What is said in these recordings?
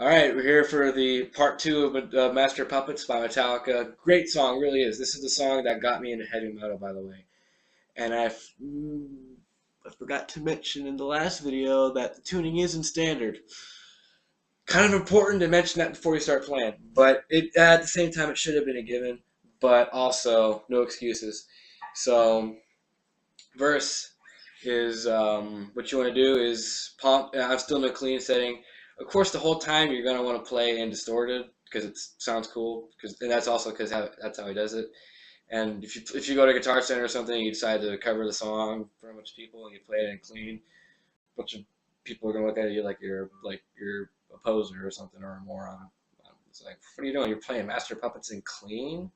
Alright, we're here for the part two of Master Puppets by Metallica. Great song, really is. This is the song that got me into heavy metal, by the way. And I forgot to mention in the last video that the tuning is in standard. Kind of important to mention that before you start playing, but at the same time it should have been a given, but also no excuses. So, verse is what you want to do is pump. I'm still in a clean setting. Of course, the whole time you're gonna want to play in distorted because it sounds cool. And that's also because that's how he does it. And if you go to Guitar Center or something, you decide to cover the song for a bunch of people, and you play it in clean, a bunch of people are gonna look at you like you're a poser or something or a moron. It's like, what are you doing? You're playing Master Puppets in clean?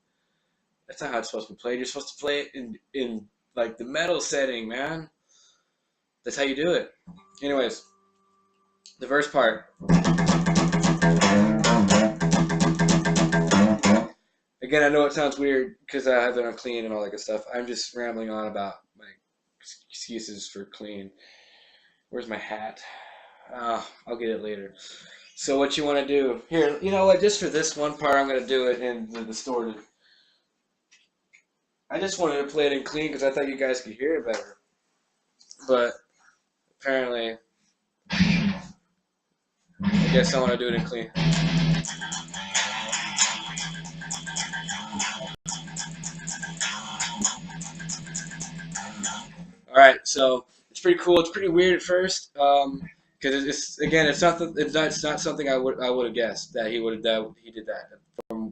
That's not how it's supposed to be played. You're supposed to play it in like the metal setting, man. That's how you do it. Anyways, the verse part. Again, I know it sounds weird because I have it on clean and all that good stuff. I'm just rambling on about my excuses for clean. Where's my hat? I'll get it later. So what you want to do here? You know what? Just for this one part, I'm gonna do it in the distorted. I just wanted to play it in clean because I thought you guys could hear it better. But apparently, I guess I want to do it in clean. All right, so it's pretty cool. It's pretty weird at first, because it's again, it's not something I would have guessed that he did that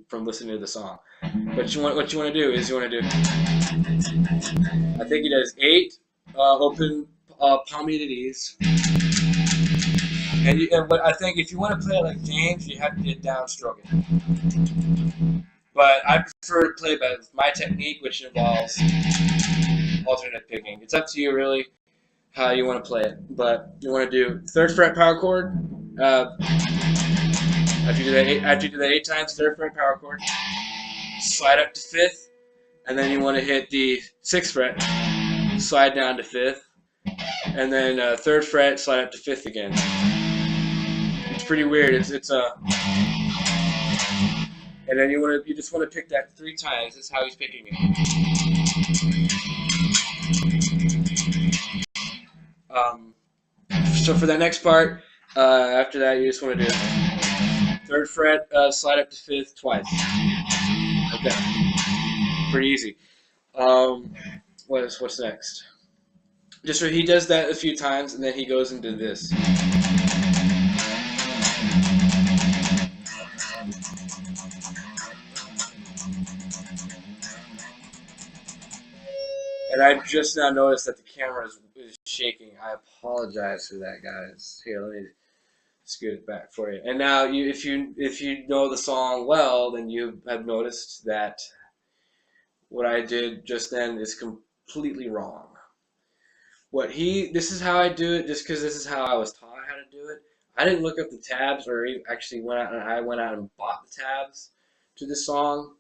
from listening to the song. But what you want to do is you want to do. I think he does 8 open palm muted E's, but I think if you want to play it like James, you have to get downstroke it. But I prefer to play by my technique, which involves alternate picking. It's up to you really how you want to play it. But you want to do third fret power chord. After you do that 8 times, third fret power chord, slide up to 5th, and then you want to hit the 6th fret, slide down to 5th, and then 3rd fret, slide up to 5th again. It's pretty weird. It's and then you just want to pick that 3 times. That's how he's picking it. So for that next part, after that, you just want to do 3rd fret, slide up to 5th twice. Okay, pretty easy. What's next? Just so he does that a few times, and then he goes into this. And I just now noticed that the camera is shaking. I apologize for that, guys. Here, let me scoot it back for you. And now, if you know the song well, then you have noticed that what I did just then is completely wrong. This is how I do it, just because this is how I was taught how to do it. I didn't look up the tabs, or actually I went out and bought the tabs to the song,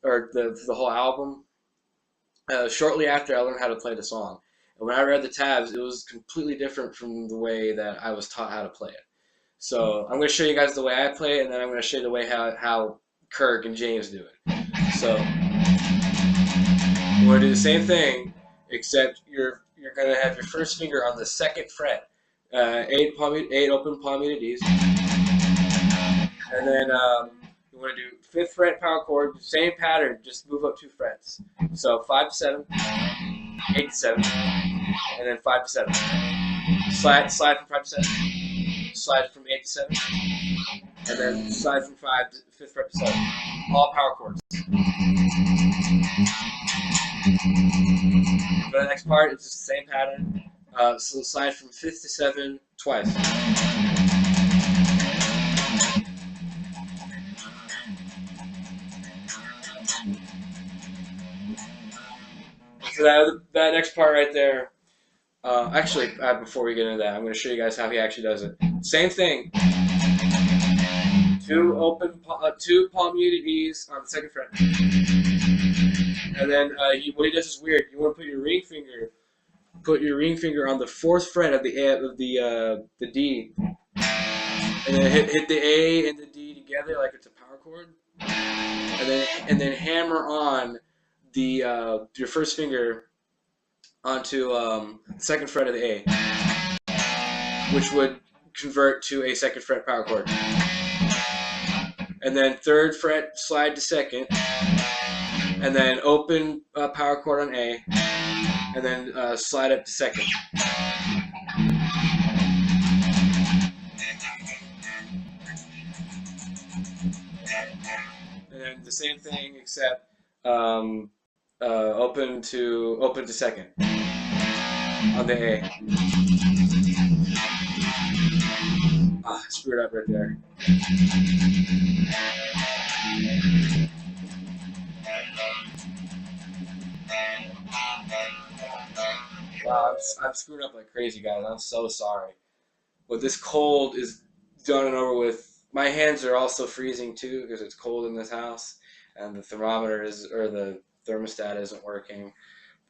or the whole album. Shortly after I learned how to play the song. And when I read the tabs, it was completely different from the way that I was taught how to play it. So I'm going to show you guys the way I play it, and then I'm going to show you the way how Kirk and James do it. So we're going to do the same thing, except you're going to have your first finger on the 2nd fret, 8 open palm muted Ds, and then you want to do 5th fret power chord, same pattern, just move up 2 frets. So 5 to 7, 8 to 7, and then 5 to 7. Slide from 5 to 7, slide from 8 to 7, and then slide from 5 to 5th fret to 7. All power chords. For the next part, it's just the same pattern. So slide from 5th to 7 twice. So that next part right there, before we get into that, I'm going to show you guys how he actually does it. Same thing. 2 palm muted E's on the 2nd fret, and then what he does is weird. You want to put your ring finger on the 4th fret of the D, and then hit the A and the D together like it's a power chord, and then hammer on the your first finger onto the second fret of the A, which would convert to a second fret power chord. And then third fret slide to second, and then open power chord on A, and then slide up to second. And then the same thing except open to second on the A. Ah, screwed up right there. Wow, I'm screwing up like crazy, guys. I'm so sorry. But this cold is done and over with. My hands are also freezing too because it's cold in this house, and the thermometer the thermostat isn't working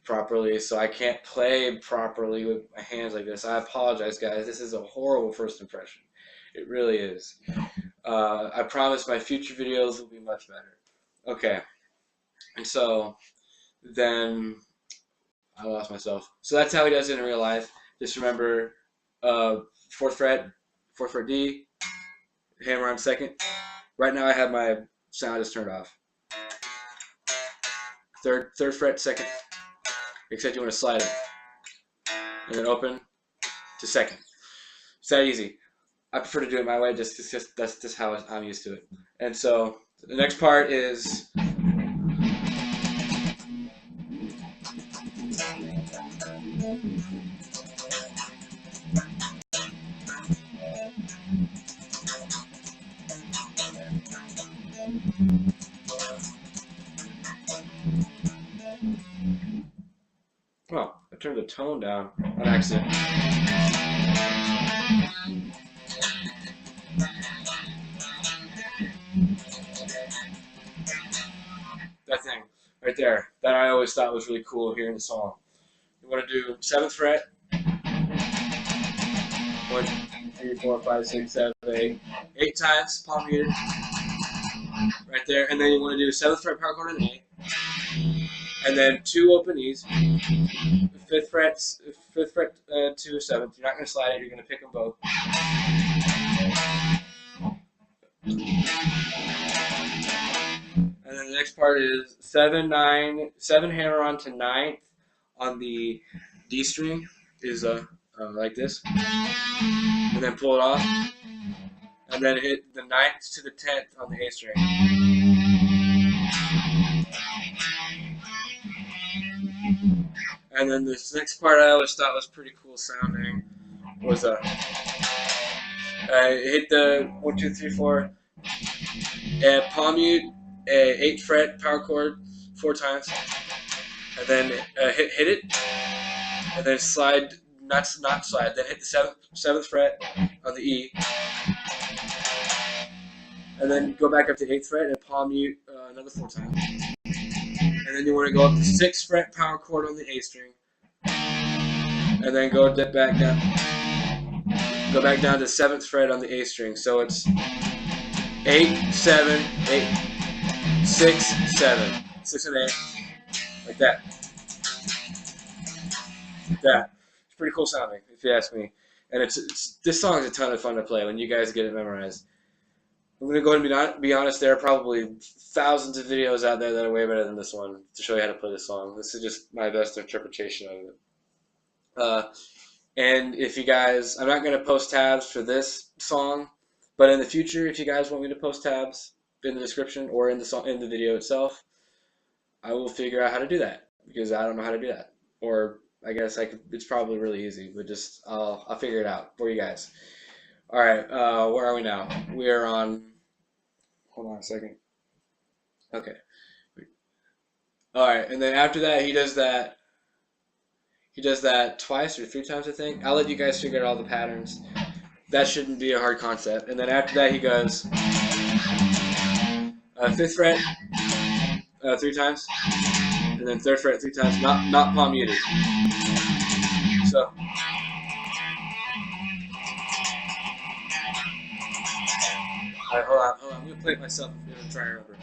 properly, so I can't play properly with my hands like this. I apologize, guys. This is a horrible first impression. It really is. I promise my future videos will be much better. Okay, and so then I lost myself. So that's how he does it in real life. Just remember, fourth fret D, hammer on second. Right now I have my sound just turned off. Third fret second, except you want to slide it, and then open to second. It's that easy. I prefer to do it my way. That's just how I'm used to it. And so the next part is. Oh, I turned the tone down on accident. That thing right there, that I always thought was really cool here in the song. You want to do 7th fret, 1, 2, 3, 4, 5, 6, 7, 8, 8 times palm muted, right there, and then you want to do 7th fret power chord on A, and then 2 open E's, 5th fret to 7th. You're not going to slide it. You're going to pick them both. And then the next part is 7 hammer on to 9th on the D string is like this, and then pull it off, and then hit the 9th to the 10th on the A string. And then this next part I always thought was pretty cool sounding was hit the 1, 2, 3, 4, and palm mute, 8th fret power chord 4 times, and then hit it, and then slide, not slide, then hit the 7th fret on the E, and then go back up to 8th fret and palm mute another 4 times. And then you want to go up to 6th fret power chord on the A string, and then go back down to 7th fret on the A string. So it's 8, 7, 8, 6, 7, 6 and 8, like that. Like that. It's pretty cool sounding, if you ask me. And this song is a ton of fun to play when you guys get it memorized. I'm going to go ahead and be honest, there are probably thousands of videos out there that are way better than this one to show you how to play this song. This is just my best interpretation of it. And if you guys, I'm not going to post tabs for this song, but in the future, if you guys want me to post tabs in the description or in the video itself, I will figure out how to do that, because I don't know how to do that. Or I guess it's probably really easy, but just I'll figure it out for you guys. All right, where are we now? We are on. Hold on a second. Okay. All right, and then after that, he does that. He does that twice or 3 times, I think. I'll let you guys figure out all the patterns. That shouldn't be a hard concept. And then after that, he goes 5th fret 3 times, and then 3rd fret 3 times. Not palm muted. So. Alright, hold on, hold on. I'm gonna play it myself. I'm gonna try and remember.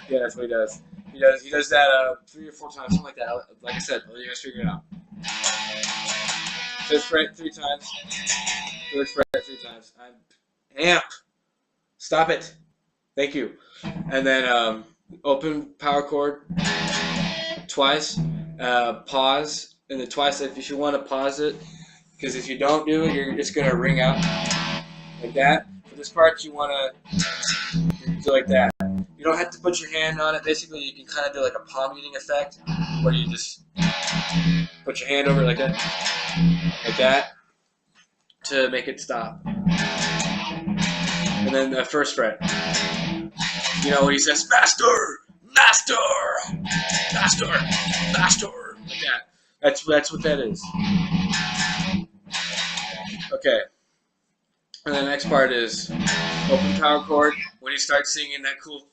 Yeah, that's what he does. He does that 3 or 4 times, something like that. Like I said, you guys figure it out. Fifth fret 3 times. Third fret 3 times. I'm amp. Stop it. Thank you. And then open power chord twice. Pause, and then twice if you want to pause it, because if you don't do it, you're just gonna ring out like that. For this part, you want to do like that. You don't have to put your hand on it. Basically, you can kind of do like a palm muting effect, where you just put your hand over it like that, to make it stop. And then the first fret. You know when he says master, master, master, master, like that. That's what that is. Okay. And the next part is open power chord. When he starts singing that cool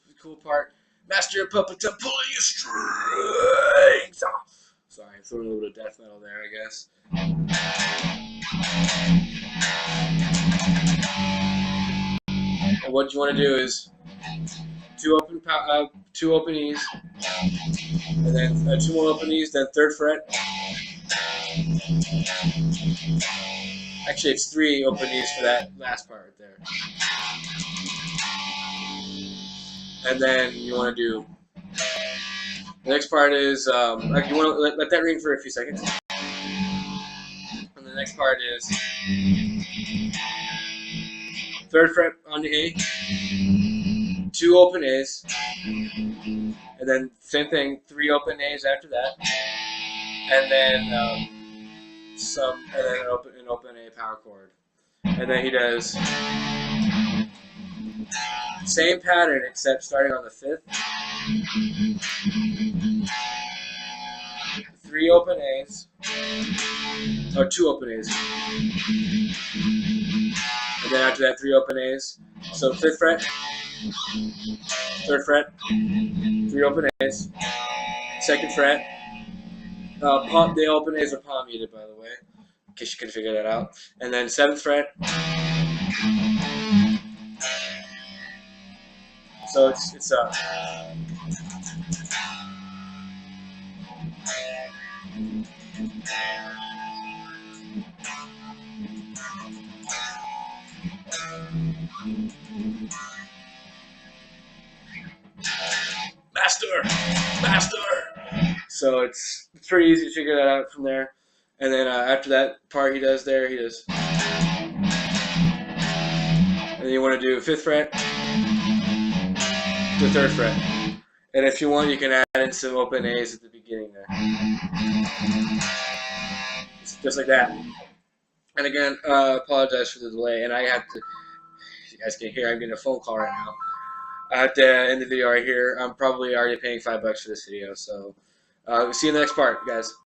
part, master puppet to pull your strings off. Sorry, I'm throwing a little bit of death metal there, I guess. And what you want to do is two open E's, and then 2 more open E's, then 3rd fret. Actually, it's 3 open E's for that last part right there. And then you want to do the next part is you want to let that ring for a few seconds. And the next part is 3rd fret on the A, 2 open A's, and then same thing, 3 open A's after that, and then an open A power chord, and then he does same pattern except starting on the 5th, 3 open A's, or 2 open A's, and then after that 3 open A's. So 5th fret, 3rd fret, 3 open A's, 2nd fret. The open A's are palm muted, by the way, in case you couldn't figure that out. And then 7th fret. So it's master. So it's pretty easy to figure that out from there. And then after that part he does, and then you want to do 5th fret to 3rd fret. And if you want, you can add in some open A's at the beginning there. Just like that. And again, apologize for the delay. And I have to, you guys can hear, I'm getting a phone call right now. I have to end the video right here. I'm probably already paying $5 for this video. So see you in the next part, guys.